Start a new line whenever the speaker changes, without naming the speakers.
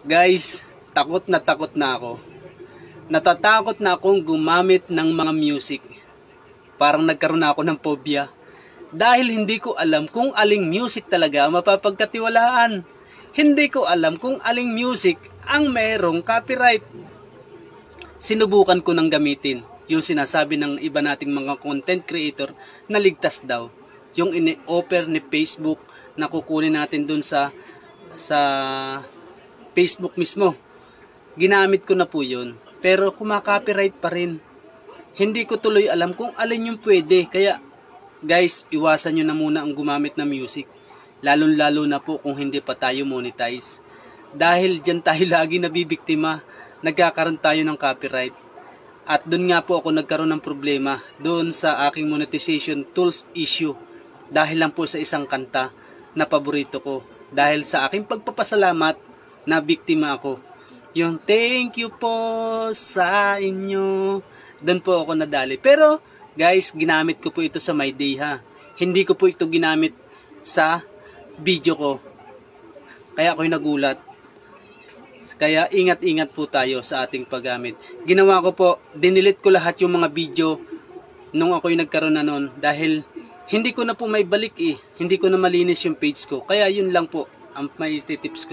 Guys, takot na ako. Natatakot na akong gumamit ng mga music. Parang nagkaroon na ako ng phobia. Dahil hindi ko alam kung aling music talaga mapapagkatiwalaan. Hindi ko alam kung aling music ang mayroong copyright. Sinubukan ko nang gamitin yung sinasabi ng iba nating mga content creator na ligtas daw. Yung ini-offer ni Facebook na kukunin natin dun sa Facebook mismo. Ginamit ko na po yun. Pero kumakopyright pa rin. Hindi ko tuloy alam kung alin yung pwede. Kaya guys, iwasan nyo na muna ang gumamit ng music. Lalo na po kung hindi pa tayo monetize. Dahil dyan tayo lagi nabibiktima. Nagkakaroon tayo ng copyright. At doon nga po ako nagkaroon ng problema. Doon sa aking monetization tools issue. Dahil lang po sa isang kanta na paborito ko. Dahil sa aking pagpapasalamat na biktima ako. Yung thank you po sa inyo. Doon po ako nadali. Pero guys, ginamit ko po ito sa My Day ha. Hindi ko po ito ginamit sa video ko. Kaya ako'y nagulat. Kaya ingat-ingat po tayo sa ating paggamit. Ginawa ko po, dinilit ko lahat yung mga video nung ako'y nagkaroon na nun. Dahil hindi ko na po may balik eh. Hindi ko na malinis yung page ko. Kaya yun lang po ang may tips ko.